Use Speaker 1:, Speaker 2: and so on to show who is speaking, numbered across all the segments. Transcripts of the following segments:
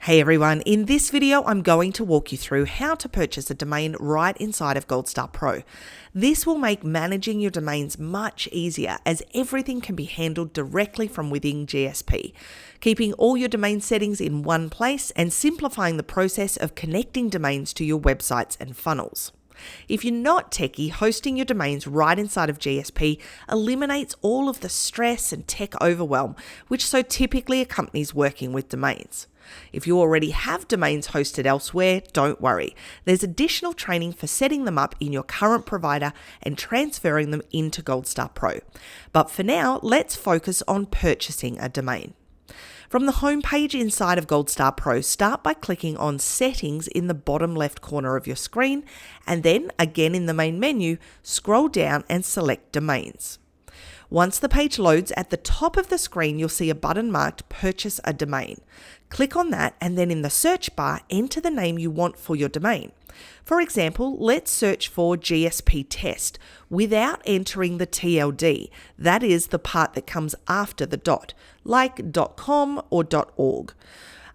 Speaker 1: Hey everyone, in this video I'm going to walk you through how to purchase a domain right inside of GoldStar Pro. This will make managing your domains much easier as everything can be handled directly from within GSP, keeping all your domain settings in one place and simplifying the process of connecting domains to your websites and funnels. If you're not techie, hosting your domains right inside of GSP eliminates all of the stress and tech overwhelm which so typically accompanies working with domains. If you already have domains hosted elsewhere, don't worry. There's additional training for setting them up in your current provider and transferring them into GoldStar Pro. But for now, let's focus on purchasing a domain. From the home page inside of GoldStar Pro, start by clicking on Settings in the bottom left corner of your screen, and then, again in the main menu, scroll down and select Domains. Once the page loads, at the top of the screen you'll see a button marked Purchase a Domain. Click on that and then in the search bar enter the name you want for your domain. For example, let's search for GSP Test without entering the TLD, that is the part that comes after the dot, like .com or .org.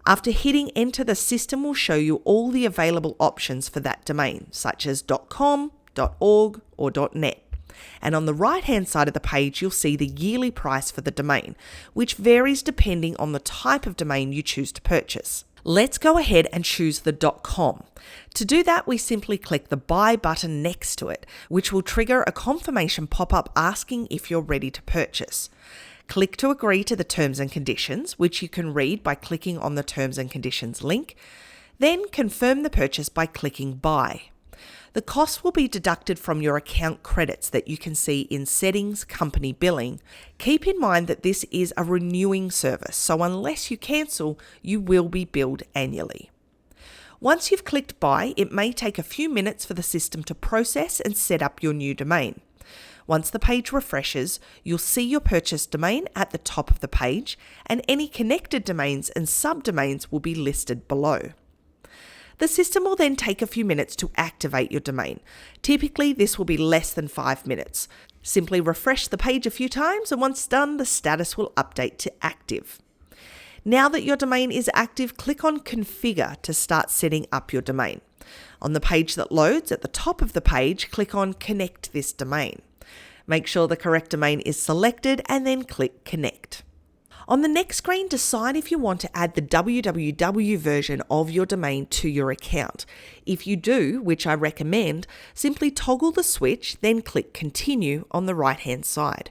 Speaker 1: After hitting enter, the system will show you all the available options for that domain, such as .com, .org or .net. And on the right-hand side of the page, you'll see the yearly price for the domain, which varies depending on the type of domain you choose to purchase. Let's go ahead and choose the .com. To do that, we simply click the Buy button next to it, which will trigger a confirmation pop-up asking if you're ready to purchase. Click to agree to the terms and conditions, which you can read by clicking on the Terms and Conditions link. Then confirm the purchase by clicking Buy. The cost will be deducted from your account credits that you can see in Settings, Company Billing. Keep in mind that this is a renewing service, so unless you cancel, you will be billed annually. Once you've clicked Buy, it may take a few minutes for the system to process and set up your new domain. Once the page refreshes, you'll see your purchased domain at the top of the page, and any connected domains and subdomains will be listed below. The system will then take a few minutes to activate your domain. Typically, this will be less than 5 minutes. Simply refresh the page a few times, and once done, the status will update to active. Now that your domain is active, click on Configure to start setting up your domain. On the page that loads, at the top of the page, click on Connect this domain. Make sure the correct domain is selected and then click Connect. On the next screen, decide if you want to add the www version of your domain to your account. If you do, which I recommend, simply toggle the switch, then click Continue on the right-hand side.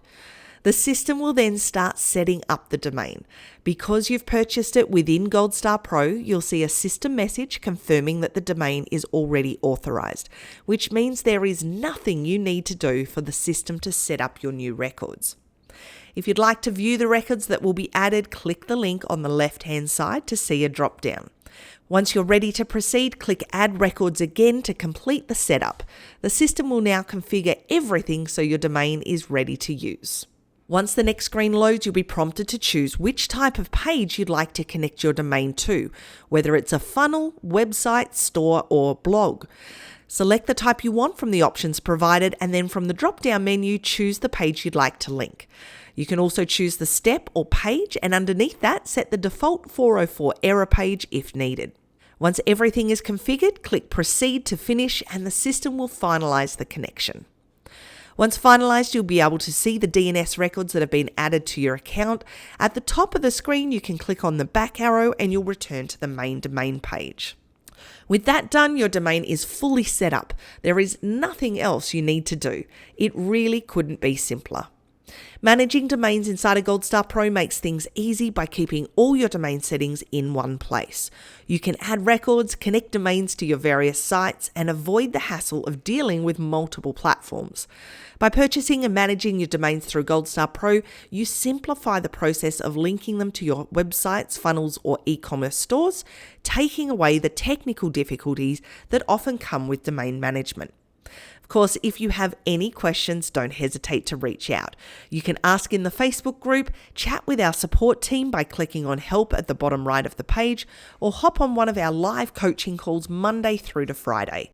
Speaker 1: The system will then start setting up the domain. Because you've purchased it within GoldStar Pro, you'll see a system message confirming that the domain is already authorized, which means there is nothing you need to do for the system to set up your new records. If you'd like to view the records that will be added, click the link on the left-hand side to see a drop-down. Once you're ready to proceed, click Add Records again to complete the setup. The system will now configure everything so your domain is ready to use. Once the next screen loads, you'll be prompted to choose which type of page you'd like to connect your domain to, whether it's a funnel, website, store, or blog. Select the type you want from the options provided, and then from the drop-down menu, choose the page you'd like to link. You can also choose the step or page, and underneath that, set the default 404 error page if needed. Once everything is configured, click Proceed to finish, and the system will finalize the connection. Once finalized, you'll be able to see the DNS records that have been added to your account. At the top of the screen, you can click on the back arrow and you'll return to the main domain page. With that done, your domain is fully set up. There is nothing else you need to do. It really couldn't be simpler. Managing domains inside of GoldStar Pro makes things easy by keeping all your domain settings in one place. You can add records, connect domains to your various sites, and avoid the hassle of dealing with multiple platforms. By purchasing and managing your domains through GoldStar Pro, you simplify the process of linking them to your websites, funnels, or e-commerce stores, taking away the technical difficulties that often come with domain management. Of course, if you have any questions, don't hesitate to reach out. You can ask in the Facebook group, chat with our support team by clicking on Help at the bottom right of the page, or hop on one of our live coaching calls Monday through to Friday.